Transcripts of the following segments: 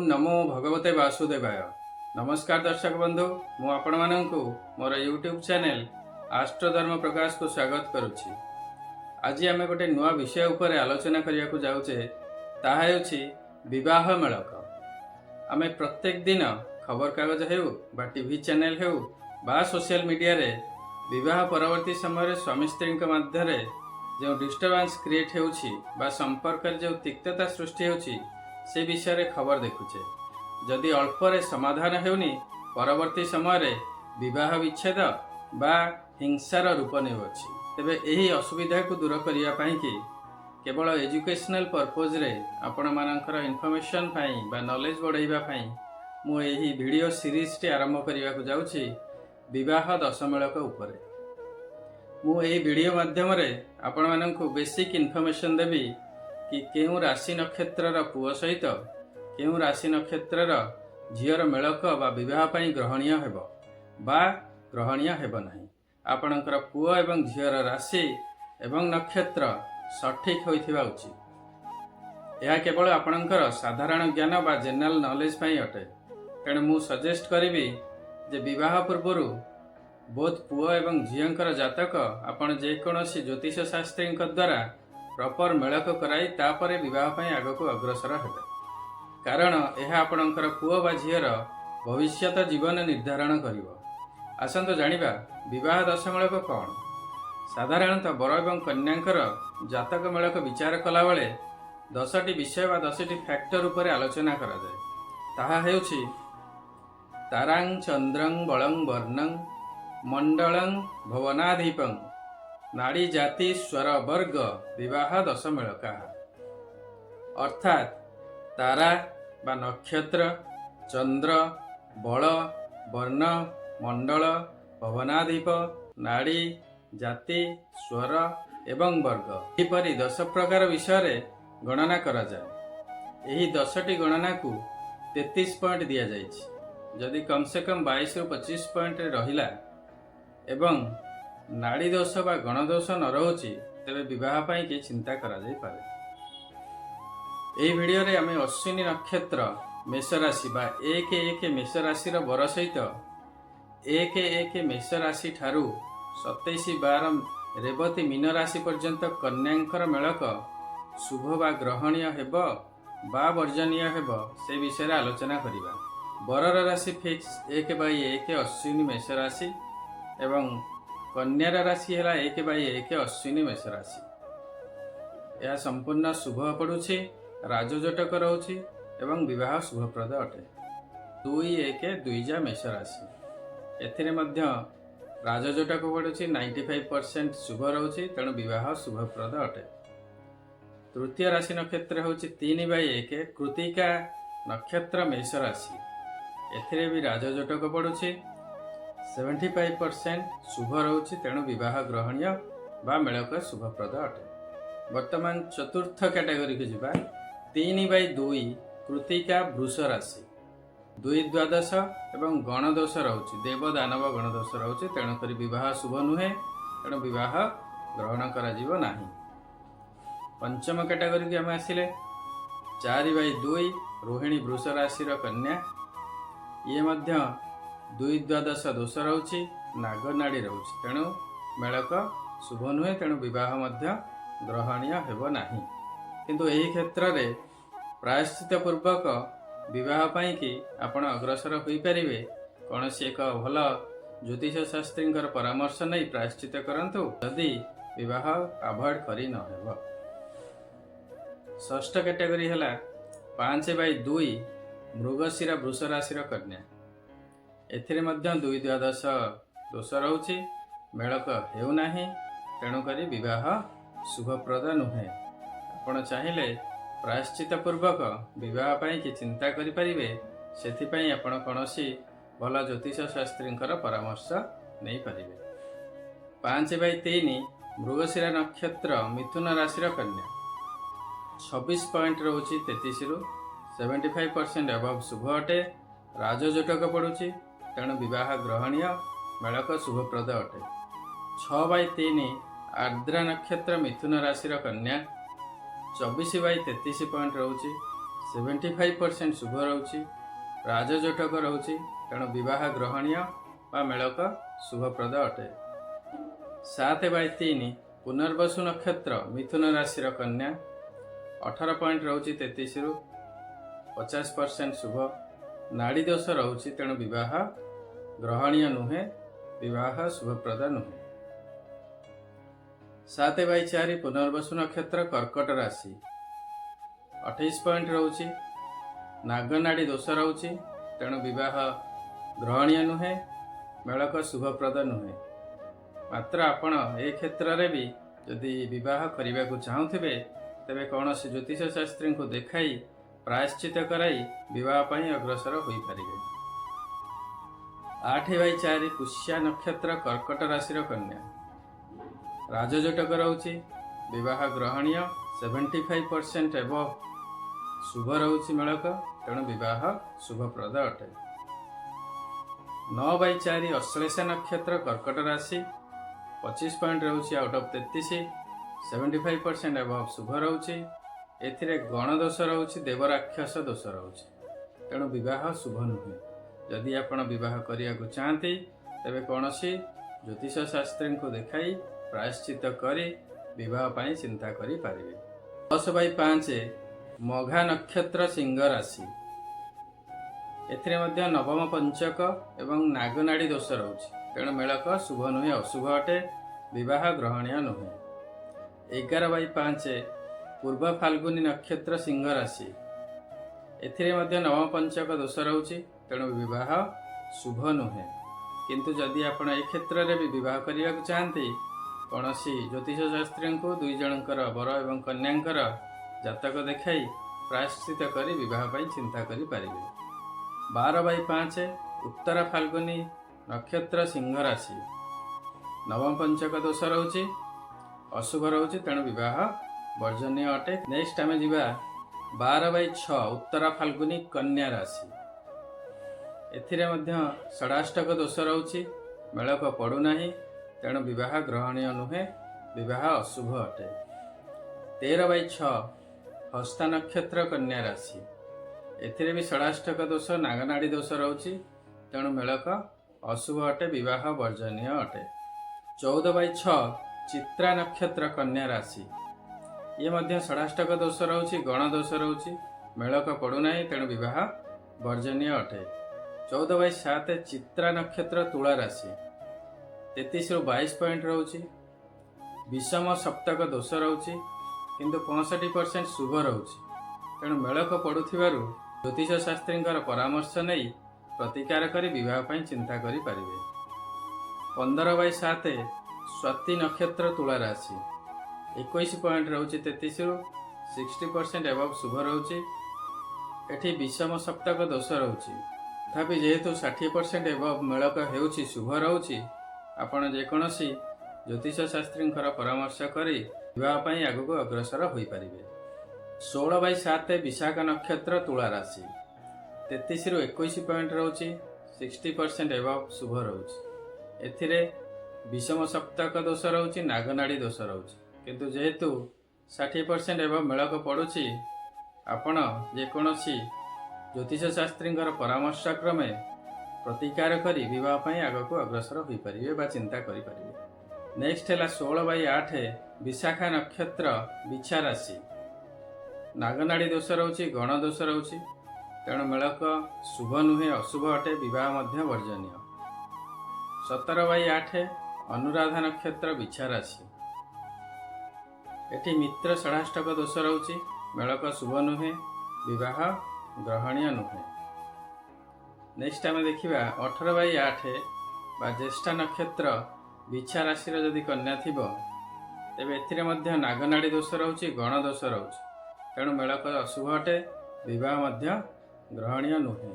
ओम नमो भगवते वासुदेवाय। नमस्कार दर्शक बंधु, मु आपण माननकु मोर यूट्यूब चैनल आस्ट्रोधर्म प्रकाश को स्वागत करुछि। आज आम गोटे नुआ विषय उपर आलोचना करिया को जाउछे, ताहा हेउछि विवाह मेलक। आमे प्रत्येक दिन खबर कागज हेउ बा टीवी चैनल हेउ बा सोशल मीडिया रे विवाह परवर्ती समय स्वामी स्त्री मध्य जो डिस्टर्बांस क्रिएट हेउछि बा संपर्क जो तिक्तता सृष्टि हेउछि से विषय रे खबर देखुचे। जदि अल्परे समाधान हेउनी परवर्ती समय विवाह विच्छेद बा हिंसार रूप नेउछि, तेबे एही असुविधा को दूर करिया पई कि केवल एजुकेशनल पर्पज रे आपण मानकर इन्फॉर्मेशन पई बा नॉलेज बढ़ाइबा पई मु एही वीडियो सीरीज टी आरंभ करिया को जाउछि विवाह दशमेलक उपरे। मु एही वीडियो माध्यम रे आपण माननकु बेसिक इन्फॉर्मेशन देबी कि केउ राशि नक्षत्र पुओ सहित केउ राशि नक्षत्र झीर मेलक बा विवाह पई ग्रहणीय हेबो बा ग्रहणीय हेबो नाही। आपणकर पुओ एवं झीर राशि एवं नक्षत्र सठिक होइथिबा उचित। यह केवल आपणकर साधारण ज्ञान बा जनरल नॉलेज पई अटे। तेणु मु सजेस्ट करिबी जे विवाह पूर्वरु बोध पुओ एवं झीयंकर जातक आपण जेकोसी ज्योतिष शास्त्री द्वारा प्रॉपर मेलक कराई तापरे विवाह पई आगको अग्रसर हेबे, कारण यह आपणकर पुओ बा झीयर भविष्यत जीवन निर्धारण करिवो। आसंतो जानिबा विवाह दशमेलक कौन। साधारणतः बर एवं कन्यांकर जातक मेलक विचार कला बेले 10टी विषय बा 10टी फैक्टर उपर आलोचना करा जाय। ताहा हेउछि तारां चंद्रं बलं वर्णं मंडलं भवनाधिपं नाड़ी जाति स्वर वर्ग विवाह दशमेलका। अर्थात तारा बा नक्षत्र, चंद्र, बल, वर्ण, मंडल, भवनाधिप, नाड़ी, जाति, स्वर एवं वर्ग एपरि 10 प्रकार विषय गणना करा जाए। एही 10टी गणना को 33 पॉइंट दिया जाइछि। जदि कम से कम 22 ରୁ 25 पॉइंट रहिला एवं नाड़ी दोष बा गण दोष न रहुछि तेबे विवाह पई कि चिंता करा जाई पारे। एही वीडियो रे आमे अश्विनी नक्षत्र मेष राशि बा 1-1 मेष राशि रो बर सहित 1-1 मेष राशि ठारू 27-12 रेवती मीन राशि पर्यंत कन्यांकर मेलक शुभ बा ग्रहणीय हेबो बा वर्जनीय हेबो से विषय आलोचना करिबा। बरर राशि फिक्स 1/1 अश्विनी मेष राशि एवं कन्यार राशि है 1/1 अश्विनी मेष राशि। यह संपूर्ण शुभ पड़ुछि, राजजोटक रोची एवं विवाह शुभप्रद अटे। 2-1 मेष राशि एथिरे मध्य राजजोटक पड़ुछि 95% शुभ रोची, तेणु विवाह शुभप्रद अटे। तृतीय राशि नक्षत्र होछि 3/1 कृतिका नक्षत्र मेष राशि। एथिरे भी राजजोटक पड़ुछि 75% शुभ रोची, तेणु विवाह ग्रहणीय बा मेलक शुभप्रद अटे। वर्तमान चतुर्थ कैटेगरी को जिबा 3/2 कृतिका वृष राशि। 2-12 एवं गणदोष रोची, देव दानव गणदोष रोची, तेणु करी विवाह शुभ नुहे, तेणु विवाह ग्रहण करा जीवो नाही। पंचम कैटेगरी की आम आसिले 4/2 रोहिणी वृष राशि कन्या। ये मध्य 2-12 दोष रोची, नागनाड़ी रोची, तेणु मेलक शुभ नुहे, तेणु विवाह मध्य ग्रहणीय हेबो नाही। किंतु एही क्षेत्र रे प्रायश्चित पूर्वक विवाह पई कि आपण अग्रसर होई परिबे। कोनोसी एक भल ज्योतिष शास्त्री परामर्श नहीं प्रायश्चित करंतु, यदि विवाह अवॉइड करि न हेबो। षष्ठ कैटेगरी हैला 5/2 मृगशिरा वृष राशि कन्या। एथिरे मध्य 2-12 दोष रोची, मेलक हेउ नाही, तेणु करी विवाह शुभप्रद नुहे। आपण चाहिले प्रायश्चित पूर्वक विवाह पई कि चिंता करि परिबे, सेथिपई आपण कोनोसी भल ज्योतिष शास्त्री परामर्श नहीं परिबे। 5/3 मृगशिरा नक्षत्र मिथुन राशि कन्या। 26 पॉइंट रोची 33 ରୁ 75% अभाव शुभ अटे। राजजोटक पड़ुछि, तेणु विवाह ग्रहणीय, मेलक शुभप्रद अटे। 6/3 आर्द्रा नक्षत्र मिथुन राशि कन्या। 24/33 पॉइंट रोची 75% शुभ रोचे। राजजोटक रोचे तेणु विवाह ग्रहणीय व मेलक शुभप्रद अटे। 7/3 पुनर्वसु नक्षत्र मिथुन राशि कन्या 18 पॉइंट रोचे 33 रु 50% शुभ। नाड़ी दोष रोचे तेणु विवाह ग्रहणीय नुहे, विवाह शुभप्रद नुहे। 7/4 पुनर्वसु नक्षत्र कर्कट राशि 28 पॉइंट रोचे। नागनाड़ी दोष रोचे तेणु विवाह ग्रहणीय नुहे, मेलक शुभप्रद नुहे। मात्र आपण ए क्षेत्र रे भी यदि विवाह करने को चाहूथिबे तेबे कौन से ज्योतिष शास्त्री को देखाई प्रायश्चित कराई विवाह पाई अग्रसर हो पारिबे। 8/4 पुष्या नक्षत्र कर्कट राशि कन्या राजजोटक रोचे, विवाह ग्रहणीय 75% एवं शुभ रोचे मेलक तेणु विवाह शुभप्रद अटे। 9/4 अश्लेषा नक्षत्र कर्कट राशि 25 पॉइंट रोचे आउट ऑफ 33, 75% एवं शुभ रोचे। एथिरे गण दोष रोचे, देवराक्षस दोष रोचे तेणु विवाह शुभ नुहे। यदि आपण विवाह करिया को चाहती तेबे कौनसी ज्योतिष शास्त्री को देखाई प्रायश्चित करी विवाह पाई चिंता करि पारिबे। 10/5 मघा नक्षत्र सिंह राशि एथिरे मध्य नवम पंचक एवं नागनाड़ी दोष रोचे तेणु मेलक शुभ नुहे, अशुभ अटे, विवाह ग्रहणीय नुहे। 11/5 पूर्व फाल्गुनी नक्षत्र सिंह राशि एथिरे मध्य नवम पंचक दोष रोचे तेणु विवाह शुभ नुहे। किंतु जदि आपण ए क्षेत्र में भी विवाह करने को चाहती कौन सी ज्योतिष शास्त्री को दुई जनकर वर एवं कन्यांकर जातक देखाई प्रायश्चित करी विवाह पाई चिंता करि पारिबे। 12/5 उत्तर फाल्गुनी नक्षत्र सिंह राशि नवम पंचक दोष रोचे, अशुभ रोचे तेणु विवाह वर्जनीय अटे। नेक्स्ट आम जा 12/6 उत्तर फाल्गुनी कन्या राशि एथिरे मध्य षडाष्टक दोष रोचे, मेलक पड़ूना तेणु विवाह ग्रहणीय नुहे, विवाह अशुभ अटे। 13/6 हस्ता नक्षत्र कन्या राशि एथिरे भी षडाष्टक दोष, नागनाड़ी दोष रोचे तेणु मेलक अशुभ अटे, विवाह वर्जनीय अटे। 14/6 चित्रा नक्षत्र कन्या राशि ये मध्य षडाष्टक दोष रोचे, गण दोष रोचे, मेलक पड़ूना तेणु विवाह वर्जनीय अटे। 14/7 चित्रा नक्षत्र तुला राशि 33 रु 22 पॉइंट रोचे, विषम सप्तक दोष रोचे किंतु 65% शुभ रोचे तेणु मेलक पड़ुथिबारु ज्योतिष शास्त्री परामर्श नहीं प्रतिकार करी विवाह पाई चिंता करि पारिबे। 15/7 स्वाति नक्षत्र तुला राशि 21 पॉइंट रोचे, 33 रु 60% एवं शुभ रोचे। एठी विषम सप्तक दोष रोचे तथापि जेहेतु 60% एवं मेलक हेउछि शुभ रोचे आपण जेकोसी ज्योतिष शास्त्री परामर्श करी विवाह पाई आगको अग्रसर हो पारिबे। 16/7 विशाखा नक्षत्र तुला राशि 33 रु 21 पॉइंट रोचे, 60% एवं शुभ रोचे। एथिरे विषम सप्तक दोष रोचे, नागनाड़ी दोष रोचे किंतु जेहेतु 60% एवं मेलक पड़ुछि आपण जेकोसी ज्योतिष शास्त्री परामर्श क्रमे प्रतिकार करी विवाह पाई आगको अग्रसर हो पारिबे बा चिंता करि पारिबे। नेक्स्ट है 16/8 विशाखा नक्षत्र बिछा राशि नागनाड़ी दोष रोचे, गण दोष रोचे तेणु मेलक शुभ नुहे, अशुभ अटे, विवाह मध्य वर्जनीय। 17/8 अनुराधा नक्षत्र बिछा राशि एठी मित्र षडाष्टक दोष रोचे, मेलक शुभ नुहे, विवाह ग्रहणीय नुहे। नेक्स्ट आम देखा 18/8 बा ज्येष्ठा नक्षत्र बिछा राशि जदि कन्या थिबो तेबे एथिरे मध्य नागनाड़ी दोष रोचे, गण दोष रोचे तेणु मेलक अशुभ अटे, विवाह मध्य ग्रहणीय नुहे।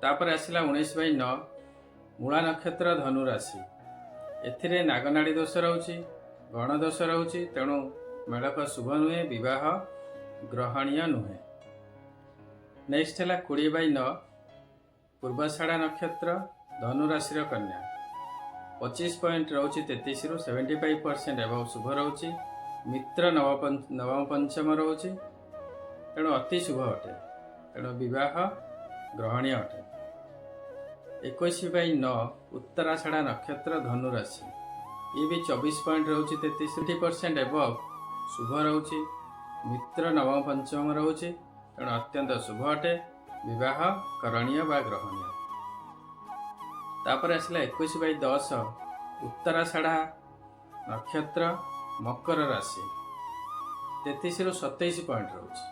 तापर आसिला 19/9 मूला नक्षत्र धनु राशि एथिरे नागनाड़ी दोष रोचे, गण दोष रोचे तेणु मेलक शुभ नुहे, विवाह ग्रहणीय नुहे। नेक्स्ट है 20/9 पूर्वाषाढ़ा नक्षत्र धनु राशि कन्या 25 पॉइंट रोचे, 33 रु 75% एवं शुभ रोचे। मित्र नवम पंचम रोचे ତେଣୁ ଅତି ଶୁଭ ଅଟେ। ତେଣୁ ବିବାହ ଗ୍ରହଣୀୟ ଅଟେ। 21/9 ଉତ୍ତରାଷାଢ଼ା ନକ୍ଷତ୍ର ଧନୁ ରାଶି। ଇଏ ବି 24 ପଏଣ୍ଟ ରହୁଛି 33% ଏବଭ୍ ଶୁଭ ରହୁଛି। ମିତ୍ର ନବମ ପଞ୍ଚମ ରହୁଛି, ତେଣୁ ଅତ୍ୟନ୍ତ ଶୁଭ ଅଟେ। ବିବାହ କରଣୀୟ ବା ଗ୍ରହଣୀୟ। ତାପରେ ଆସିଲା 21/10 ଉତ୍ତରାଷାଢ଼ା ନକ୍ଷତ୍ର ମକର ରାଶି। 33ରୁ 27 ପଏଣ୍ଟ ରହୁଛି,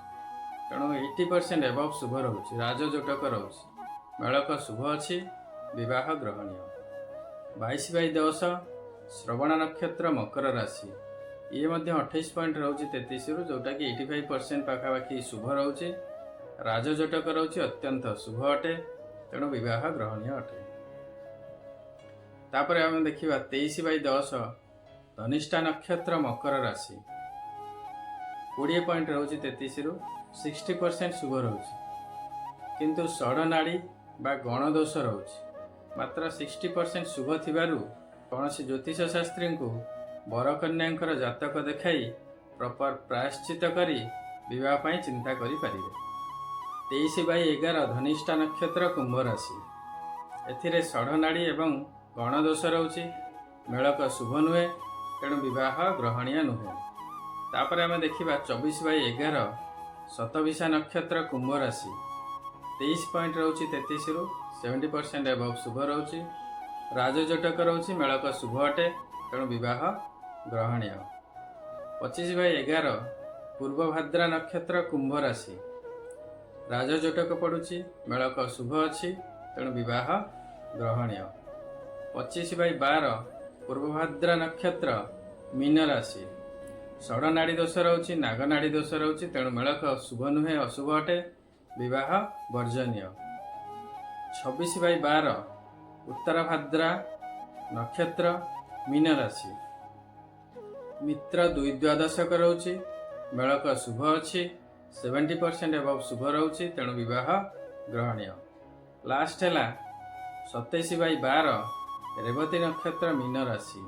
ତେଣୁ 80% ଏବଭ୍ ଶୁଭ ରହୁଛି। ରାଜଯୋଟକ ରହୁଛି, ମେଳକ ଶୁଭ ଅଛି। ବିବାହ ଗ୍ରହଣୀୟ। 22/10 ଶ୍ରବଣ ନକ୍ଷତ୍ର ମକର ରାଶି। ଇଏ ମଧ୍ୟ 28 ପଏଣ୍ଟ ରହୁଛି 33ରୁ, ଯେଉଁଟାକି 85% ପାଖାପାଖି ଶୁଭ ରହୁଛି। ରାଜଯୋଟକ ରହୁଛି, ଅତ୍ୟନ୍ତ ଶୁଭ ଅଟେ। ତେଣୁ ବିବାହ ଗ୍ରହଣୀୟ ଅଟେ। ତାପରେ ଆମେ ଦେଖିବା 23/10 ଧନିଷ୍ଠା ନକ୍ଷତ୍ର ମକର ରାଶି। 20 ପଏଣ୍ଟ ରହୁଛି 33ରୁ, 60% ଶୁଭ ରହୁଛି। କିନ୍ତୁ ଷଡ଼ନାଡ଼ି ବା ଗଣଦୋଷ ରହୁଛି। ମାତ୍ର 60% ଶୁଭ ଥିବାରୁ କୌଣସି ଜ୍ୟୋତିଷ ଶାସ୍ତ୍ରୀଙ୍କୁ ବରକନ୍ୟାଙ୍କର ଜାତକ ଦେଖାଇ ପ୍ରପର ପ୍ରାୟଶ୍ଚିତ କରି ବିବାହ ପାଇଁ ଚିନ୍ତା କରିପାରିବେ। 23/11 ଧନିଷ୍ଠା ନକ୍ଷତ୍ର କୁମ୍ଭ ରାଶି। ଏଥିରେ ଷଡ଼ନାଡ଼ି ଏବଂ ଗଣଦୋଷ ରହୁଛି, ମେଳକ ଶୁଭ ନୁହେଁ, ତେଣୁ ବିବାହ ଗ୍ରହଣୀୟ ନୁହେଁ। ତାପରେ ଆମେ ଦେଖିବା 24/11 ଶତଭିଷା ନକ୍ଷତ୍ର କୁମ୍ଭ ରାଶି। 23 ପଏଣ୍ଟ ରହୁଛି 33ରୁ, 70% ଏବଭ୍ ଶୁଭ ରହୁଛି। ରାଜଯୋଟକ ରହୁଛି, ମେଳକ ଶୁଭ ଅଟେ, ତେଣୁ ବିବାହ ଗ୍ରହଣୀୟ। 25/11 ପୂର୍ବଭାଦ୍ରା ନକ୍ଷତ୍ର କୁମ୍ଭ ରାଶି। ରାଜଯୋଟକ ପଡ଼ୁଛି, ମେଳକ ଶୁଭ ଅଛି, ତେଣୁ ବିବାହ ଗ୍ରହଣୀୟ। 25/12 ପୂର୍ବଭାଦ୍ରା ନକ୍ଷତ୍ର ମୀନ ରାଶି। ଷଡ଼ନାଡ଼ି ଦୋଷ ରହୁଛି, ନାଗନାଡ଼ି ଦୋଷ ରହୁଛି, ତେଣୁ ମେଳକ ଶୁଭ ନୁହେଁ, ଅଶୁଭ ଅଟେ। ବିବାହ ବର୍ଜନୀୟ। 26/12 ଉତ୍ତରଭାଦ୍ରା ନକ୍ଷତ୍ର ମୀନ ରାଶି। ମିତ୍ର 2 ଦ୍ୱାଦଶକ ରହୁଛି, ମେଳକ ଶୁଭ ଅଛି, 70% ଏବଭ୍ ଶୁଭ ରହୁଛି, ତେଣୁ ବିବାହ ଗ୍ରହଣୀୟ। ଲାଷ୍ଟ ହେଲା 27/12 ରେବତୀ ନକ୍ଷତ୍ର ମୀନ ରାଶି।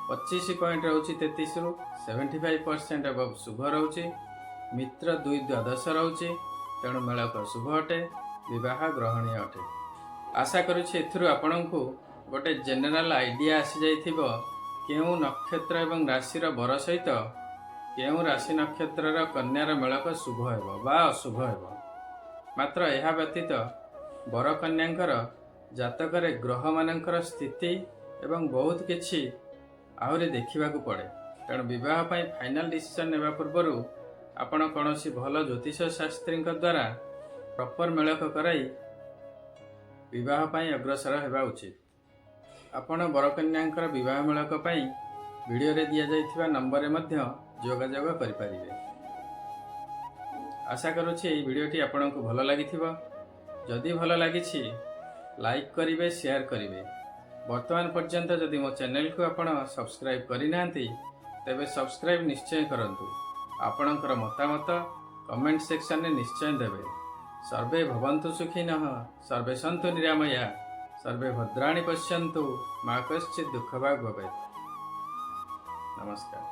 25 ପଏଣ୍ଟ ରହୁଛି 33ରୁ, 75% ଏବଭ୍ ଶୁଭ ରହୁଛି। ମିତ୍ର 2 ଦ୍ୱାଦଶ ରହୁଛି, ତେଣୁ ମେଳକ ଶୁଭ ଅଟେ। ବିବାହ ଗ୍ରହଣୀୟ ଅଟେ। ଆଶା କରୁଛି ଏଥିରୁ ଆପଣଙ୍କୁ ଗୋଟେ ଜେନେରାଲ ଆଇଡ଼ିଆ ଆସିଯାଇଥିବ କେଉଁ ନକ୍ଷତ୍ର ଏବଂ ରାଶିର ବର ସହିତ କେଉଁ ରାଶି ନକ୍ଷତ୍ରର କନ୍ୟାର ମେଳକ ଶୁଭ ହେବ ବା ଅଶୁଭ ହେବ। ମାତ୍ର ଏହା ବ୍ୟତୀତ ବରକନ୍ୟାଙ୍କର ଜାତକରେ ଗ୍ରହମାନଙ୍କର ସ୍ଥିତି ଏବଂ ବହୁତ କିଛି ଆହୁରି ଦେଖିବାକୁ ପଡ଼େ। ତେଣୁ ବିବାହ ପାଇଁ ଫାଇନାଲ ଡିସିସନ୍ ନେବା ପୂର୍ବରୁ ଆପଣ କୌଣସି ଭଲ ଜ୍ୟୋତିଷ ଶାସ୍ତ୍ରୀଙ୍କ ଦ୍ୱାରା ପ୍ରପର ମେଳକ କରାଇ ବିବାହ ପାଇଁ ଅଗ୍ରସର ହେବା ଉଚିତ। ଆପଣ ବରକନ୍ୟାଙ୍କର ବିବାହ ମେଳକ ପାଇଁ ଭିଡ଼ିଓରେ ଦିଆଯାଇଥିବା ନମ୍ବରରେ ମଧ୍ୟ ଯୋଗାଯୋଗ କରିପାରିବେ। ଆଶା କରୁଛି ଏହି ଭିଡ଼ିଓଟି ଆପଣଙ୍କୁ ଭଲ ଲାଗିଥିବ। ଯଦି ଭଲ ଲାଗିଛି ଲାଇକ୍ କରିବେ, ସେୟାର କରିବେ। ବର୍ତ୍ତମାନ ପର୍ଯ୍ୟନ୍ତ ଯଦି ମୋ ଚ୍ୟାନେଲକୁ ଆପଣ ସବସ୍କ୍ରାଇବ୍ କରିନାହାନ୍ତି ତେବେ ସବସ୍କ୍ରାଇବ୍ ନିଶ୍ଚୟ କରନ୍ତୁ। ଆପଣଙ୍କର ମତାମତ କମେଣ୍ଟ ସେକ୍ସନରେ ନିଶ୍ଚୟ ଦେବେ। ସର୍ବେ ଭବନ୍ତୁ ସୁଖିନଃ, ସର୍ବେ ସନ୍ତୁ ନିରାମୟା, ସର୍ବେ ଭଦ୍ରାଣି ପଶ୍ୟନ୍ତୁ, ମା କଶ୍ଚିତ୍ ଦୁଃଖଭାଗ୍ ଭବେତ୍। ନମସ୍କାର।